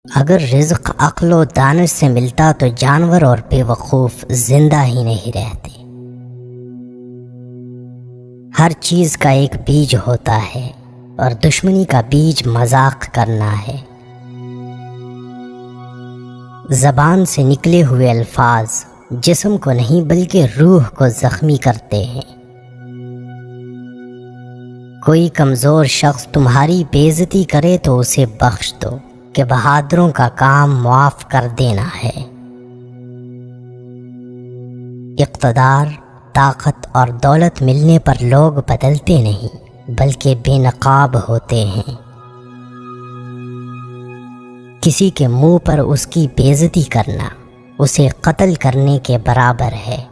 اگر رزق عقل و دانش سے ملتا تو جانور اور بے وقوف زندہ ہی نہیں رہتے۔ ہر چیز کا ایک بیج ہوتا ہے اور دشمنی کا بیج مذاق کرنا ہے۔ زبان سے نکلے ہوئے الفاظ جسم کو نہیں بلکہ روح کو زخمی کرتے ہیں۔ کوئی کمزور شخص تمہاری بے عزتی کرے تو اسے بخش دو کہ بہادروں کا کام معاف کر دینا ہے۔ اقتدار، طاقت اور دولت ملنے پر لوگ بدلتے نہیں بلکہ بے نقاب ہوتے ہیں۔ کسی کے منہ پر اس کی بے عزتی کرنا اسے قتل کرنے کے برابر ہے۔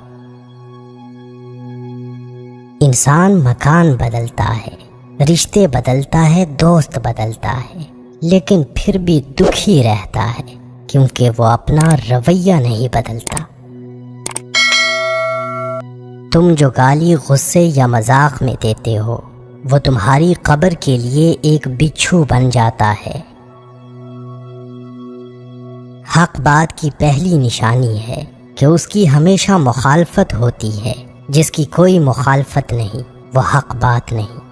انسان مکان بدلتا ہے، رشتے بدلتا ہے، دوست بدلتا ہے، لیکن پھر بھی دکھی رہتا ہے کیونکہ وہ اپنا رویہ نہیں بدلتا۔ تم جو گالی غصے یا مذاق میں دیتے ہو وہ تمہاری قبر کے لیے ایک بچھو بن جاتا ہے۔ حق بات کی پہلی نشانی ہے کہ اس کی ہمیشہ مخالفت ہوتی ہے، جس کی کوئی مخالفت نہیں وہ حق بات نہیں۔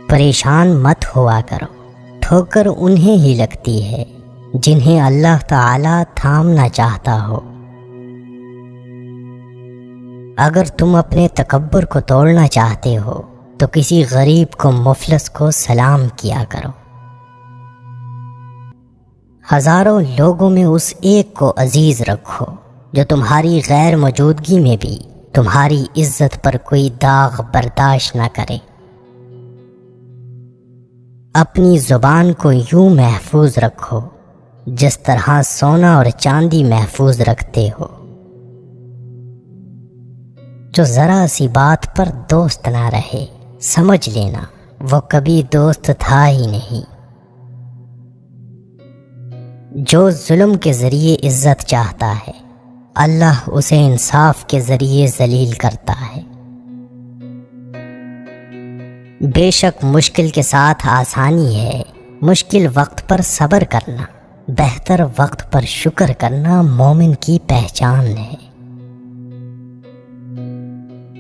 پریشان مت ہوا کرو، ٹھوکر انہیں ہی لگتی ہے جنہیں اللہ تعالی تھامنا چاہتا ہو۔ اگر تم اپنے تکبر کو توڑنا چاہتے ہو تو کسی غریب کو، مفلس کو سلام کیا کرو۔ ہزاروں لوگوں میں اس ایک کو عزیز رکھو جو تمہاری غیر موجودگی میں بھی تمہاری عزت پر کوئی داغ برداشت نہ کرے۔ اپنی زبان کو یوں محفوظ رکھو جس طرح سونا اور چاندی محفوظ رکھتے ہو۔ جو ذرا سی بات پر دوست نہ رہے، سمجھ لینا وہ کبھی دوست تھا ہی نہیں۔ جو ظلم کے ذریعے عزت چاہتا ہے، اللہ اسے انصاف کے ذریعے ذلیل کرتا ہے۔ بے شک مشکل کے ساتھ آسانی ہے، مشکل وقت پر صبر کرنا، بہتر وقت پر شکر کرنا مومن کی پہچان ہے۔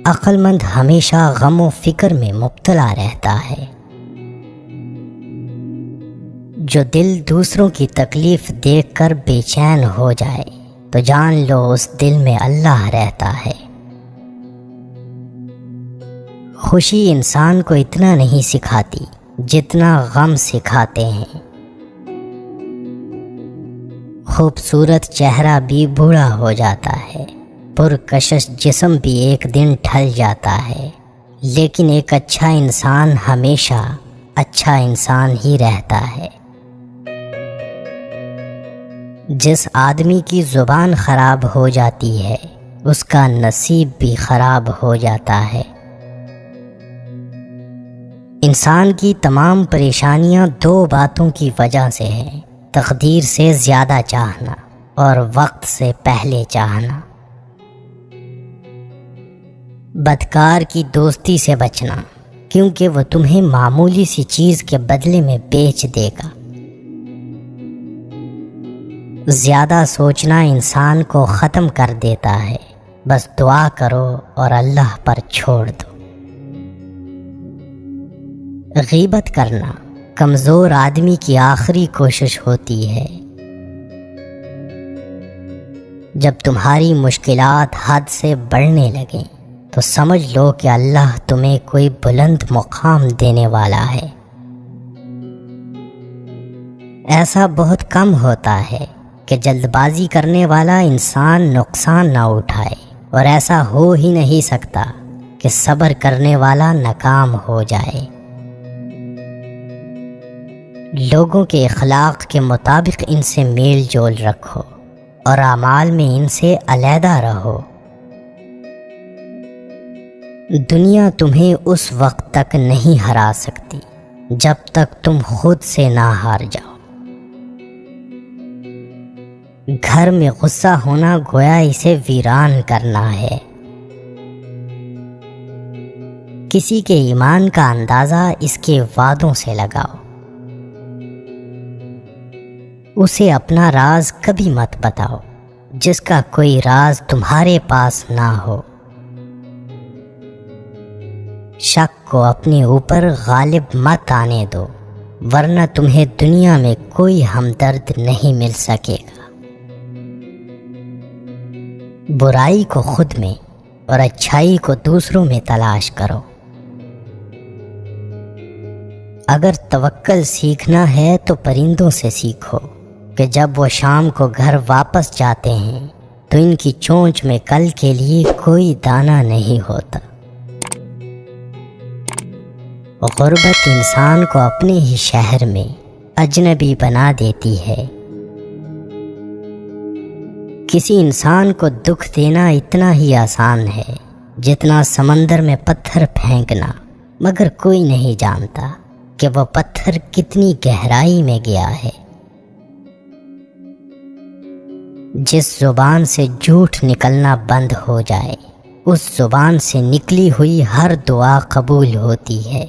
عقل مند ہمیشہ غم و فکر میں مبتلا رہتا ہے۔ جو دل دوسروں کی تکلیف دیکھ کر بے چین ہو جائے تو جان لو اس دل میں اللہ رہتا ہے۔ خوشی انسان کو اتنا نہیں سکھاتی جتنا غم سکھاتے ہیں۔ خوبصورت چہرہ بھی بوڑھا ہو جاتا ہے، پرکشش جسم بھی ایک دن ڈھل جاتا ہے، لیکن ایک اچھا انسان ہمیشہ اچھا انسان ہی رہتا ہے۔ جس آدمی کی زبان خراب ہو جاتی ہے اس کا نصیب بھی خراب ہو جاتا ہے۔ انسان کی تمام پریشانیاں دو باتوں کی وجہ سے ہیں: تقدیر سے زیادہ چاہنا اور وقت سے پہلے چاہنا۔ بدکار کی دوستی سے بچنا کیونکہ وہ تمہیں معمولی سی چیز کے بدلے میں بیچ دے گا۔ زیادہ سوچنا انسان کو ختم کر دیتا ہے، بس دعا کرو اور اللہ پر چھوڑ دو۔ غیبت کرنا کمزور آدمی کی آخری کوشش ہوتی ہے۔ جب تمہاری مشکلات حد سے بڑھنے لگیں تو سمجھ لو کہ اللہ تمہیں کوئی بلند مقام دینے والا ہے۔ ایسا بہت کم ہوتا ہے کہ جلد بازی کرنے والا انسان نقصان نہ اٹھائے، اور ایسا ہو ہی نہیں سکتا کہ صبر کرنے والا ناکام ہو جائے۔ لوگوں کے اخلاق کے مطابق ان سے میل جول رکھو اور اعمال میں ان سے علیحدہ رہو۔ دنیا تمہیں اس وقت تک نہیں ہرا سکتی جب تک تم خود سے نہ ہار جاؤ۔ گھر میں غصہ ہونا گویا اسے ویران کرنا ہے۔ کسی کے ایمان کا اندازہ اس کے وعدوں سے لگاؤ۔ اسے اپنا راز کبھی مت بتاؤ جس کا کوئی راز تمہارے پاس نہ ہو۔ شک کو اپنے اوپر غالب مت آنے دو، ورنہ تمہیں دنیا میں کوئی ہمدرد نہیں مل سکے گا۔ برائی کو خود میں اور اچھائی کو دوسروں میں تلاش کرو۔ اگر توکل سیکھنا ہے تو پرندوں سے سیکھو کہ جب وہ شام کو گھر واپس جاتے ہیں تو ان کی چونچ میں کل کے لیے کوئی دانہ نہیں ہوتا۔ غربت انسان کو اپنے ہی شہر میں اجنبی بنا دیتی ہے۔ کسی انسان کو دکھ دینا اتنا ہی آسان ہے جتنا سمندر میں پتھر پھینکنا، مگر کوئی نہیں جانتا کہ وہ پتھر کتنی گہرائی میں گیا ہے۔ جس زبان سے جھوٹ نکلنا بند ہو جائے، اس زبان سے نکلی ہوئی ہر دعا قبول ہوتی ہے۔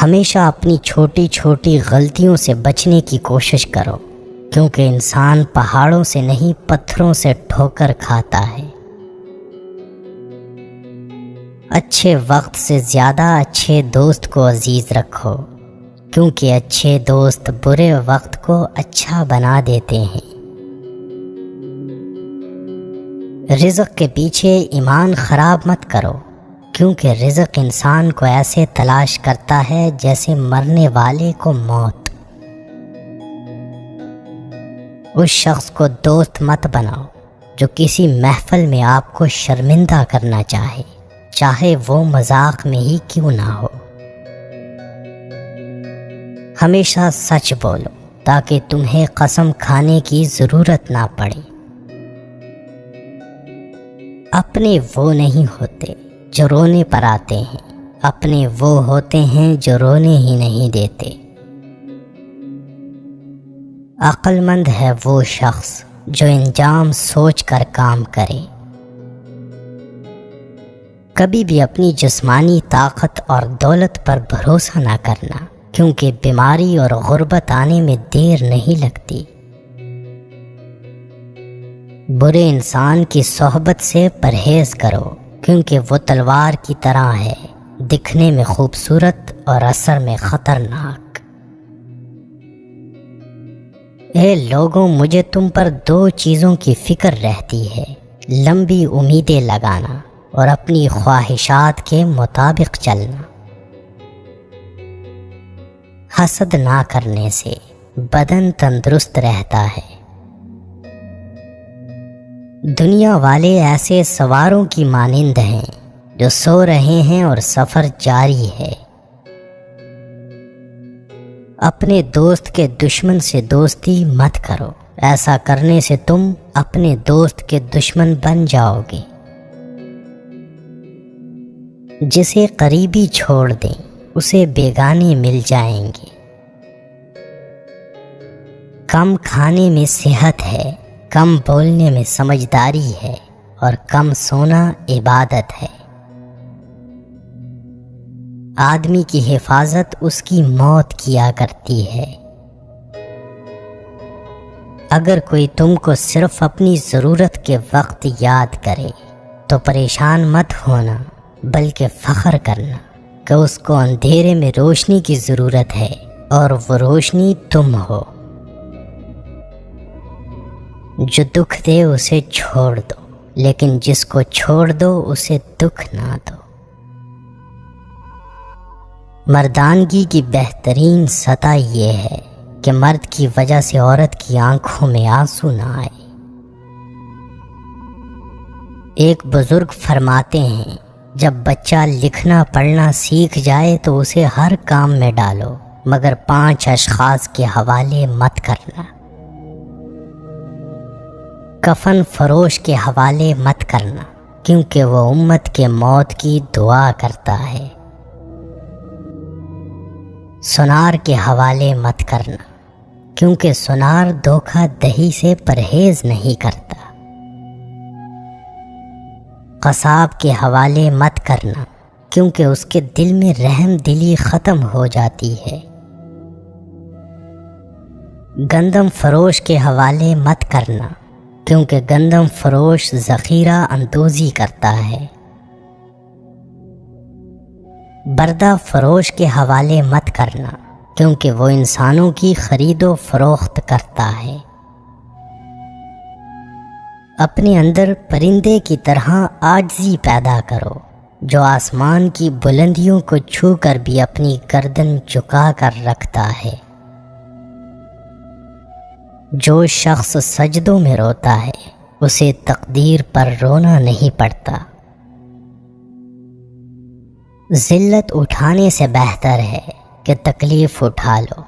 ہمیشہ اپنی چھوٹی چھوٹی غلطیوں سے بچنے کی کوشش کرو، کیونکہ انسان پہاڑوں سے نہیں پتھروں سے ٹھوکر کھاتا ہے۔ اچھے وقت سے زیادہ اچھے دوست کو عزیز رکھو، کیونکہ اچھے دوست برے وقت کو اچھا بنا دیتے ہیں۔ رزق کے پیچھے ایمان خراب مت کرو، کیونکہ رزق انسان کو ایسے تلاش کرتا ہے جیسے مرنے والے کو موت۔ اس شخص کو دوست مت بناؤ جو کسی محفل میں آپ کو شرمندہ کرنا چاہے وہ مذاق میں ہی کیوں نہ ہو۔ ہمیشہ سچ بولو تاکہ تمہیں قسم کھانے کی ضرورت نہ پڑے۔ اپنے وہ نہیں ہوتے جو رونے پر آتے ہیں، اپنے وہ ہوتے ہیں جو رونے ہی نہیں دیتے۔ عقل مند ہے وہ شخص جو انجام سوچ کر کام کرے۔ کبھی بھی اپنی جسمانی طاقت اور دولت پر بھروسہ نہ کرنا، کیونکہ بیماری اور غربت آنے میں دیر نہیں لگتی۔ برے انسان کی صحبت سے پرہیز کرو، کیونکہ وہ تلوار کی طرح ہے، دکھنے میں خوبصورت اور اثر میں خطرناک۔ اے لوگوں، مجھے تم پر دو چیزوں کی فکر رہتی ہے، لمبی امیدیں لگانا اور اپنی خواہشات کے مطابق چلنا۔ حسد نہ کرنے سے بدن تندرست رہتا ہے۔ دنیا والے ایسے سواروں کی مانند ہیں جو سو رہے ہیں اور سفر جاری ہے۔ اپنے دوست کے دشمن سے دوستی مت کرو، ایسا کرنے سے تم اپنے دوست کے دشمن بن جاؤ گے۔ جسے قریبی چھوڑ دیں اسے بیگانے مل جائیں گے۔ کم کھانے میں صحت ہے، کم بولنے میں سمجھداری ہے، اور کم سونا عبادت ہے۔ آدمی کی حفاظت اس کی موت کیا کرتی ہے۔ اگر کوئی تم کو صرف اپنی ضرورت کے وقت یاد کرے تو پریشان مت ہونا، بلکہ فخر کرنا کہ اس کو اندھیرے میں روشنی کی ضرورت ہے اور وہ روشنی تم ہو۔ جو دکھ دے اسے چھوڑ دو، لیکن جس کو چھوڑ دو اسے دکھ نہ دو۔ مردانگی کی بہترین سطح یہ ہے کہ مرد کی وجہ سے عورت کی آنکھوں میں آنسو نہ آئے۔ ایک بزرگ فرماتے ہیں، جب بچہ لکھنا پڑھنا سیکھ جائے تو اسے ہر کام میں ڈالو، مگر 5 اشخاص کے حوالے مت کرنا۔ کفن فروش کے حوالے مت کرنا، کیونکہ وہ امت کے موت کی دعا کرتا ہے۔ سنار کے حوالے مت کرنا، کیونکہ سنار دھوکہ دہی سے پرہیز نہیں کرتا۔ قصاب کے حوالے مت کرنا، کیونکہ اس کے دل میں رحم دلی ختم ہو جاتی ہے۔ گندم فروش کے حوالے مت کرنا، کیونکہ گندم فروش ذخیرہ اندوزی کرتا ہے۔ بردہ فروش کے حوالے مت کرنا، کیونکہ وہ انسانوں کی خرید و فروخت کرتا ہے۔ اپنے اندر پرندے کی طرح عاجزی پیدا کرو، جو آسمان کی بلندیوں کو چھو کر بھی اپنی گردن جھکا کر رکھتا ہے۔ جو شخص سجدوں میں روتا ہے اسے تقدیر پر رونا نہیں پڑتا۔ ذلت اٹھانے سے بہتر ہے کہ تکلیف اٹھا لو۔